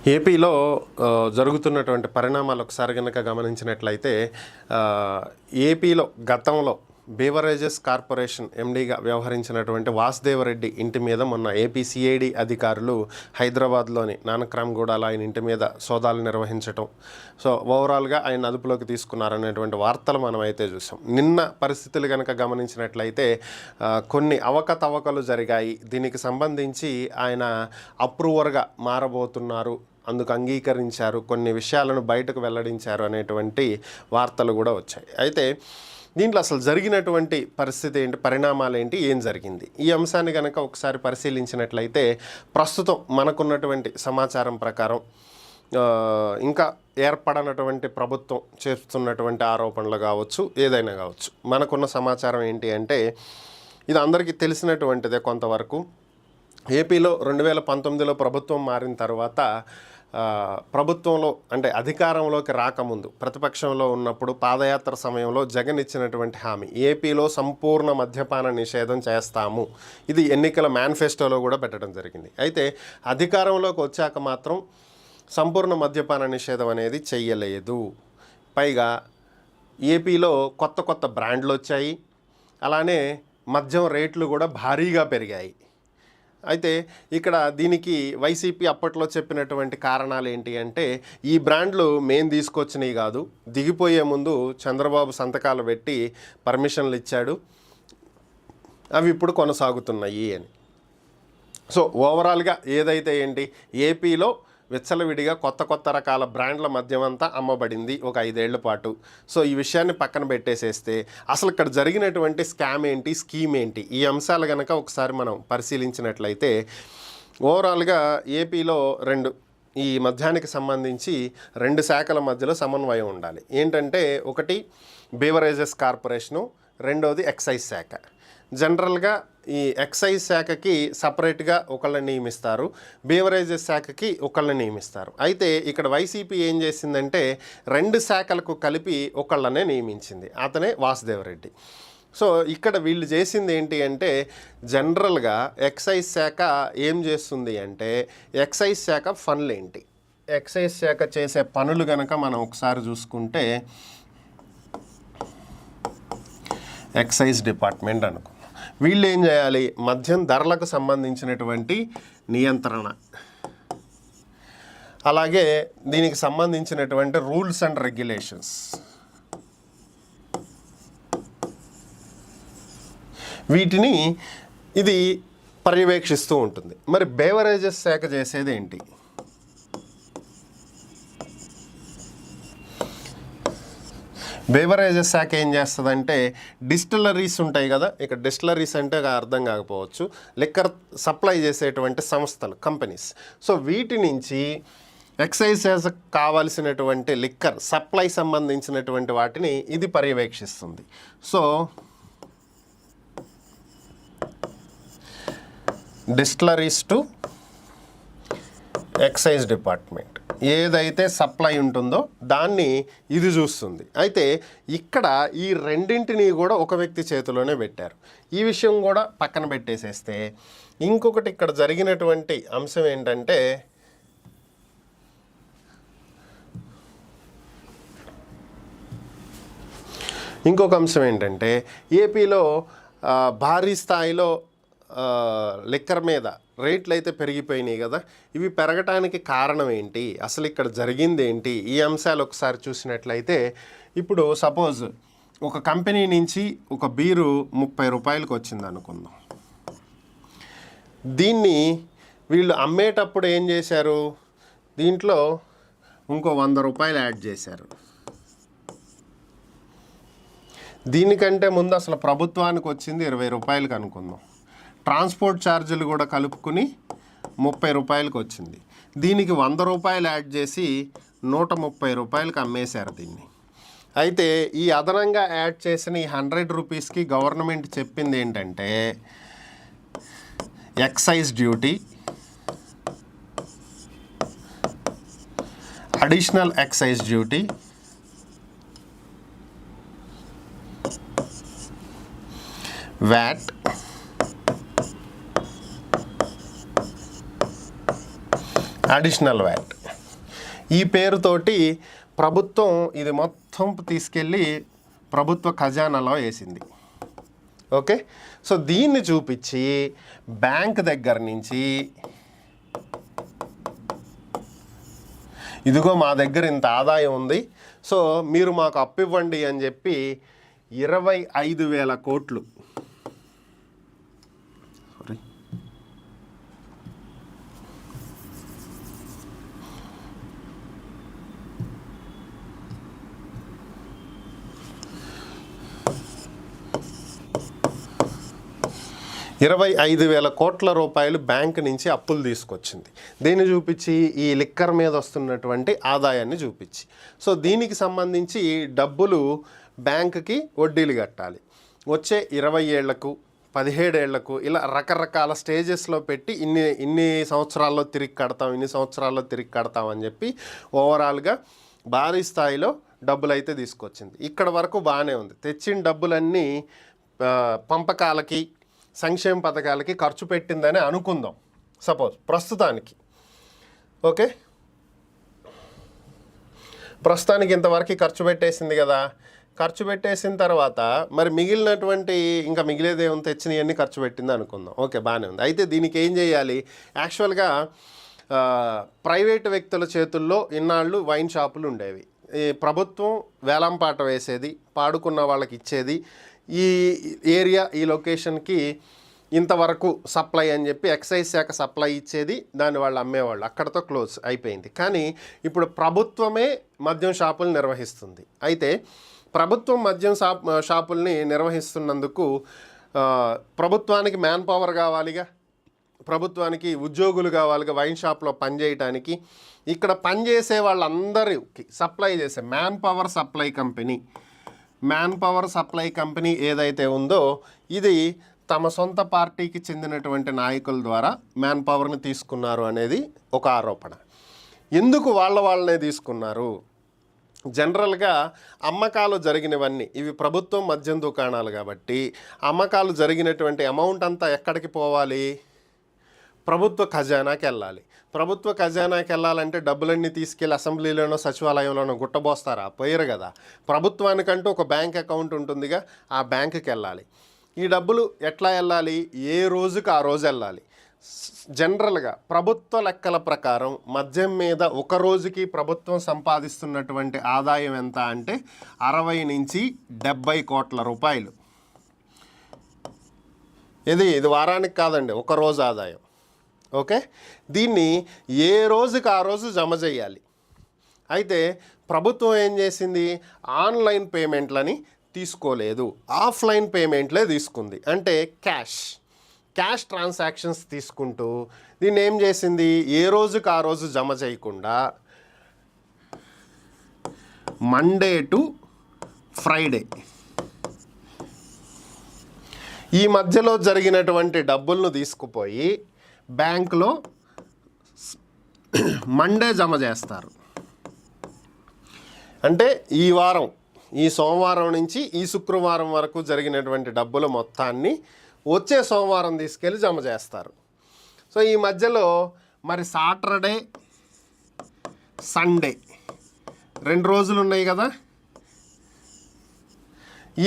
ఏపీలో జరుగుతున్నటువంటి పరిణామాలు ఒకసారి కనుక గమనించినట్లయితే ఏపీలో గతంలో బేవరేజెస్ కార్పొరేషన్ ఎండీగా వ్యవహరించినటువంటి వాసుదేవరెడ్డి ఇంటి మీద మొన్న ఏపీ సిఐడి అధికారులు హైదరాబాద్లోని నానక్రామ్గూడలో ఆయన ఇంటి మీద సోదాలు నిర్వహించటం, సో ఓవరాల్గా ఆయన అదుపులోకి తీసుకున్నారనేటువంటి వార్తలు మనం అయితే చూసాం. నిన్న పరిస్థితులు కనుక గమనించినట్లయితే కొన్ని అవకతవకలు జరిగాయి, దీనికి సంబంధించి ఆయన అప్రూవర్గా మారబోతున్నారు, అందుకు అంగీకరించారు, కొన్ని విషయాలను బయటకు వెల్లడించారు అనేటువంటి వార్తలు కూడా వచ్చాయి. అయితే దీంట్లో అసలు జరిగినటువంటి పరిస్థితి ఏంటి, పరిణామాలు ఏంటి, ఏం జరిగింది, ఈ అంశాన్ని కనుక ఒకసారి పరిశీలించినట్లయితే ప్రస్తుతం మనకున్నటువంటి సమాచారం ప్రకారం ఇంకా ఏర్పడనటువంటి ప్రభుత్వం చేస్తున్నటువంటి ఆరోపణలు కావచ్చు, ఏదైనా కావచ్చు, మనకున్న సమాచారం ఏంటి అంటే ఇది అందరికీ తెలిసినటువంటిదే కొంతవరకు. ఏపీలో 2019లో ప్రభుత్వం మారిన తర్వాత ప్రభుత్వంలో అంటే అధికారంలోకి రాకముందు ప్రతిపక్షంలో ఉన్నప్పుడు పాదయాత్ర సమయంలో జగన్ ఇచ్చినటువంటి హామీ ఏపీలో సంపూర్ణ మద్యపాన నిషేధం చేస్తాము, ఇది ఎన్నికల మేనిఫెస్టోలో కూడా పెట్టడం జరిగింది. అయితే అధికారంలోకి వచ్చాక మాత్రం సంపూర్ణ మద్యపాన నిషేధం అనేది చెయ్యలేదు. పైగా ఏపీలో కొత్త కొత్త బ్రాండ్లు వచ్చాయి, అలానే మద్యం రేట్లు కూడా భారీగా పెరిగాయి. అయితే ఇక్కడ దీనికి వైసీపీ అప్పట్లో చెప్పినటువంటి కారణాలు ఏంటి అంటే ఈ బ్రాండ్లు మేము తీసుకొచ్చినవి కాదు, దిగిపోయే ముందు చంద్రబాబు సంతకాలు పెట్టి పర్మిషన్లు ఇచ్చాడు, అవి ఇప్పుడు కొనసాగుతున్నాయి అని. సో ఓవరాల్గా ఏదైతే ఏంటి ఏపీలో విచ్చలవిడిగా కొత్త కొత్త రకాల బ్రాండ్ల మద్యం అంతా అమ్మబడింది ఒక 5 ఏళ్ల పాటు. సో ఈ విషయాన్ని పక్కన పెట్టేసేస్తే అసలు ఇక్కడ జరిగినటువంటి స్కామ్ ఏంటి, స్కీమ్ ఏంటి, ఈ అంశాలు కనుక ఒకసారి మనం పరిశీలించినట్లయితే ఓవరాల్గా ఏపీలో ఈ మద్యానికి సంబంధించి 2 శాఖల మధ్యలో సమన్వయం ఉండాలి. ఏంటంటే ఒకటి బేవరేజెస్ కార్పొరేషను, రెండోది ఎక్సైజ్ శాఖ. జనరల్గా ఈ ఎక్సైజ్ శాఖకి సపరేట్గా ఒకళ్ళని నియమిస్తారు, బేవరేజెస్ శాఖకి ఒకళ్ళని నియమిస్తారు. అయితే ఇక్కడ వైసీపీ ఏం చేసిందంటే 2 శాఖలకు కలిపి ఒకళ్ళనే నియమించింది, అతనే వాసుదేవరెడ్డి. సో ఇక్కడ వీళ్ళు చేసింది ఏంటి అంటే జనరల్గా ఎక్సైజ్ శాఖ ఏం చేస్తుంది అంటే ఎక్సైజ్ శాఖ పనులు ఏంటి, ఎక్సైజ్ శాఖ చేసే పనులు కనుక మనం ఒకసారి చూసుకుంటే ఎక్సైజ్ డిపార్ట్మెంట్ అనుకో, వీళ్ళు ఏం చేయాలి, మద్యం ధరలకు సంబంధించినటువంటి నియంత్రణ, అలాగే దీనికి సంబంధించినటువంటి రూల్స్ అండ్ రెగ్యులేషన్స్, వీటిని ఇది పర్యవేక్షిస్తూ ఉంటుంది. మరి బేవరేజెస్ శాఖ చేసేది ఏంటి, బేవరేజెస్ శాఖ ఏం చేస్తుందంటే డిస్టిలరీస్ ఉంటాయి కదా, ఇక్కడ డిస్టిలరీస్ అంటే అర్థం కాకపోవచ్చు, లిక్కర్ సప్లై చేసేటువంటి సంస్థలు, కంపెనీస్. సో వీటి నుంచి ఎక్సైజ్ కావాల్సినటువంటి లిక్కర్ సప్లై సంబంధించినటువంటి వాటిని ఇది పర్యవేక్షిస్తుంది. So distilleries to excise department ఏదైతే సప్లై ఉంటుందో దాన్ని ఇది చూస్తుంది. అయితే ఇక్కడ ఈ రెండింటిని కూడా ఒక వ్యక్తి చేతిలోనే పెట్టారు. ఈ విషయం కూడా పక్కన పెట్టేసేస్తే ఇంకొకటి ఇక్కడ జరిగినటువంటి అంశం ఏంటంటే ఏపీలో భారీ స్థాయిలో లిక్కర్ మీద రేట్లు అయితే పెరిగిపోయినాయి కదా, ఇవి పెరగటానికి కారణం ఏంటి, అసలు ఇక్కడ జరిగింది ఏంటి, ఈ అంశాలు ఒకసారి చూసినట్లయితే ఇప్పుడు సపోజ్ ఒక కంపెనీ నుంచి ఒక బీరు 30 రూపాయలకు వచ్చింది అనుకుందాం, దీన్ని వీళ్ళు అమ్మేటప్పుడు ఏం చేశారు, దీంట్లో ఇంకో 100 రూపాయలు యాడ్ చేశారు. దీనికంటే ముందు అసలు ప్రభుత్వానికి వచ్చింది 20 రూపాయలకు అనుకుందాం, ట్రాన్స్పోర్ట్ ఛార్జీలు కూడా కలుపుకుని 30 రూపాయలకు వచ్చింది, దీనికి 100 రూపాయలు యాడ్ చేసి 130 రూపాయలకు అమ్మేశారు దీన్ని. అయితే ఈ అదనంగా యాడ్ చేసిన ఈ 100 రూపీస్కి గవర్నమెంట్ చెప్పింది ఏంటంటే excise duty, additional excise duty, VAT, additional VAT, ఈ పేరుతోటి ప్రభుత్వం ఇది మొత్తం తీసుకెళ్ళి ప్రభుత్వ ఖజానాలో వేసింది. ఓకే, సో దీన్ని చూపించి బ్యాంక్ దగ్గర నుంచి ఇదిగో మా దగ్గర ఇంత ఆదాయం ఉంది, సో మీరు మాకు అప్పు ఇవ్వండి అని చెప్పి 25,000 కోట్లు 25,000 కోట్ల రూపాయలు బ్యాంక్ నుంచి అప్పులు తీసుకొచ్చింది. దీన్ని చూపించి ఈ లిక్కర్ మీద వస్తున్నటువంటి ఆదాయాన్ని చూపించి, సో దీనికి సంబంధించి డబ్బులు బ్యాంకుకి వడ్డీలు కట్టాలి. వచ్చే 20 ఏళ్లకు 17 ఏళ్లకు ఇలా రకరకాల స్టేజెస్లో పెట్టి ఇన్ని సంవత్సరాల్లో తిరిగి కడతాం, ఇన్ని సంవత్సరాల్లో తిరిగి కడతాం అని చెప్పి ఓవరాల్గా భారీ స్థాయిలో డబ్బులు అయితే తీసుకొచ్చింది. ఇక్కడ వరకు బాగానే ఉంది. తెచ్చిన డబ్బులన్నీ పంపకాలకి సంక్షేమ పథకాలకి ఖర్చు పెట్టిందని అనుకుందాం సపోజ్ ప్రస్తుతానికి. ఓకే, ప్రస్తుతానికి ఇంతవరకు ఖర్చు పెట్టేసింది కదా. ఖర్చు పెట్టేసిన తర్వాత మరి మిగిలినటువంటి ఇంకా మిగిలేదేమో తెచ్చినవన్నీ ఖర్చు పెట్టింది అనుకుందాం. ఓకే, బాగానే ఉంది. అయితే దీనికి ఏం చేయాలి? యాక్చువల్గా ప్రైవేటు వ్యక్తుల చేతుల్లో ఇన్నాళ్ళు వైన్ షాపులు ఉండేవి. ఈ ప్రభుత్వం వేలంపాట వేసేది, పాడుకున్న వాళ్ళకి ఇచ్చేది. ఈ ఏరియా ఈ లొకేషన్కి ఇంతవరకు సప్లై అని చెప్పి ఎక్సైజ్ శాఖ సప్లై ఇచ్చేది, దాన్ని వాళ్ళు అమ్మేవాళ్ళు. అక్కడతో క్లోజ్ అయిపోయింది. కానీ ఇప్పుడు ప్రభుత్వమే మద్యం షాపులు నిర్వహిస్తుంది. అయితే ప్రభుత్వం మద్యం షాపుల్ని నిర్వహిస్తున్నందుకు ప్రభుత్వానికి మ్యాన్ పవర్ కావాలిగా, ప్రభుత్వానికి ఉద్యోగులు కావాలిగా వైన్ షాప్లో పనిచేయటానికి. ఇక్కడ పనిచేసే వాళ్ళందరికీ సప్లై చేసే మ్యాన్ పవర్ సప్లై కంపెనీ ఏదైతే ఉందో ఇది తమ సొంత పార్టీకి చెందినటువంటి నాయకుల ద్వారా మ్యాన్ పవర్ని తీసుకున్నారు అనేది ఒక ఆరోపణ. ఎందుకు వాళ్ళనే తీసుకున్నారు? జనరల్గా అమ్మకాలు జరిగినవన్నీ ఇవి ప్రభుత్వం మద్యం దుకాణాలు కాబట్టి అమ్మకాలు జరిగినటువంటి అమౌంట్ అంతా ఎక్కడికి పోవాలి? ప్రభుత్వ ఖజానాకి వెళ్ళాలి. ప్రభుత్వ ఖజానాకి వెళ్ళాలంటే డబ్బులన్నీ తీసుకెళ్ళి అసెంబ్లీలోనో సచివాలయంలోనో గుట్టబోస్తారా? పోయారు కదా. ప్రభుత్వానికంటూ ఒక బ్యాంక్ అకౌంట్ ఉంటుందిగా, ఆ బ్యాంకుకి వెళ్ళాలి. ఈ డబ్బులు ఎట్లా వెళ్ళాలి? ఏ రోజుకి ఆ రోజు వెళ్ళాలి. జనరల్గా ప్రభుత్వ లెక్కల ప్రకారం మద్యం మీద ఒక రోజుకి ప్రభుత్వం సంపాదిస్తున్నటువంటి ఆదాయం ఎంత అంటే 60 నుంచి 70 కోట్ల రూపాయలు. ఇది వారానికి కాదండి, ఒక రోజు ఆదాయం. ఓకే, దీన్ని ఏ రోజుకి ఆ రోజు జమ చేయాలి. అయితే ప్రభుత్వం ఏం చేసింది? ఆన్లైన్ పేమెంట్లని తీసుకోలేదు, ఆఫ్లైన్ పేమెంట్లే తీసుకుంది. అంటే క్యాష్ ట్రాన్సాక్షన్స్ తీసుకుంటూ దీన్ని ఏం చేసింది? ఏ రోజుకి ఆ రోజు జమ చేయకుండా మండే టు ఫ్రైడే ఈ మధ్యలో జరిగినటువంటి డబ్బులను తీసుకుపోయి బ్యాంకులో మండే జమ చేస్తారు. అంటే ఈ వారం, ఈ సోమవారం నుంచి ఈ శుక్రవారం వరకు జరిగినటువంటి డబ్బుల మొత్తాన్ని వచ్చే సోమవారం తీసుకెళ్ళి జమ చేస్తారు. సో ఈ మధ్యలో మరి సాటర్డే సండే 2 రోజులు ఉన్నాయి కదా.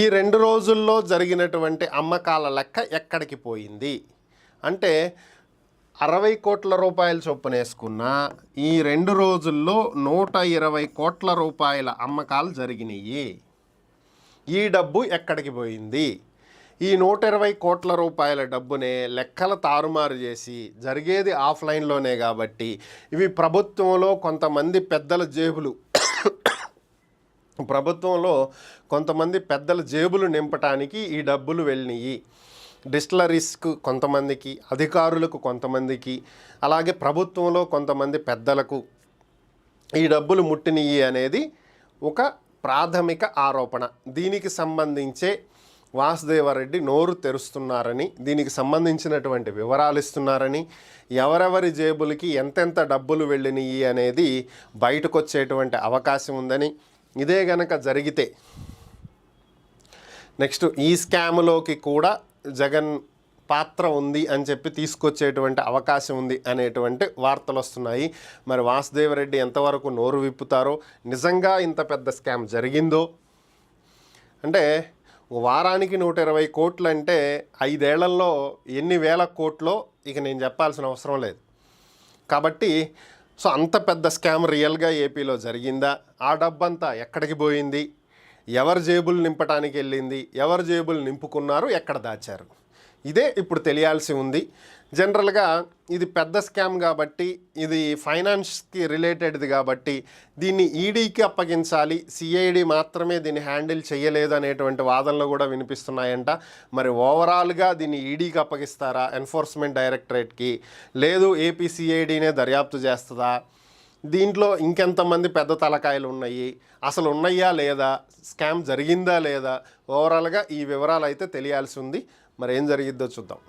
ఈ 2 రోజుల్లో జరిగినటువంటి అమ్మకాల లెక్క ఎక్కడికి పోయింది అంటే 60 కోట్ల రూపాయల చొప్పున వేసుకున్న ఈ 2 రోజుల్లో 120 కోట్ల రూపాయల అమ్మకాలు జరిగినాయి. ఈ డబ్బు ఎక్కడికి పోయింది? ఈ 120 కోట్ల రూపాయల డబ్బునే లెక్కలు తారుమారు చేసి జరిగేది ఆఫ్లైన్లోనే కాబట్టి ఇవి ప్రభుత్వంలో కొంతమంది పెద్దల జేబులు నింపటానికి ఈ డబ్బులు వెళ్ళినాయి. డిస్టిలరీస్కు కొంతమందికి, అధికారులకు కొంతమందికి, అలాగే ప్రభుత్వంలో కొంతమంది పెద్దలకు ఈ డబ్బులు ముట్టినయి అనేది ఒక ప్రాథమిక ఆరోపణ. దీనికి సంబంధించే వాసుదేవరెడ్డి నోరు తెరుస్తున్నారని, దీనికి సంబంధించినటువంటి వివరాలు ఇస్తున్నారని, ఎవరెవరి జేబులకి ఎంతెంత డబ్బులు వెళ్ళినాయి అనేది బయటకు వచ్చేటువంటి అవకాశం ఉందని, ఇదే గనక జరిగితే నెక్స్ట్ ఈ స్కామ్లోకి కూడా జగన్ పాత్ర ఉంది అని చెప్పి తీసుకొచ్చేటువంటి అవకాశం ఉంది అనేటువంటి వార్తలు వస్తున్నాయి. మరి వాసుదేవరెడ్డి ఎంతవరకు నోరు విప్పుతారో, నిజంగా ఇంత పెద్ద స్కామ్ జరిగిందో, అంటే వారానికి 120 కోట్లు అంటే 5 ఏళ్లలో ఎన్ని వేల కోట్లో ఇక నేను చెప్పాల్సిన అవసరం లేదు. కాబట్టి సో అంత పెద్ద స్కామ్ రియల్గా ఏపీలో జరిగిందా, ఆ డబ్బంతా ఎక్కడికి పోయింది, ఎవరి జేబులు నింపడానికి వెళ్ళింది, ఎవరి జేబులు నింపుకున్నారు, ఎక్కడ దాచారు, ఇదే ఇప్పుడు తెలియాల్సి ఉంది. జనరల్గా ఇది పెద్ద స్కామ్ కాబట్టి, ఇది ఫైనాన్స్కి రిలేటెడ్ది కాబట్టి దీన్ని ఈడీకి అప్పగించాలి, సిఐడి మాత్రమే దీన్ని హ్యాండిల్ చేయలేదు అనేటువంటి వాదనలు కూడా వినిపిస్తున్నాయంట. మరి ఓవరాల్గా దీన్ని ఈడీకి అప్పగిస్తారా, ఎన్ఫోర్స్మెంట్ డైరెక్టరేట్కి, లేదు ఏపీ సిఐడినే దర్యాప్తు చేస్తుందా, దీంట్లో ఇంకెంతమంది పెద్ద తలకాయలు ఉన్నాయి, అసలు ఉన్నాయా లేదా, స్కామ్ జరిగిందా లేదా, ఓవరాల్గా ఈ వివరాలు అయితే తెలియాల్సి ఉంది. మరి ఏం జరిగిద్దో చూద్దాం.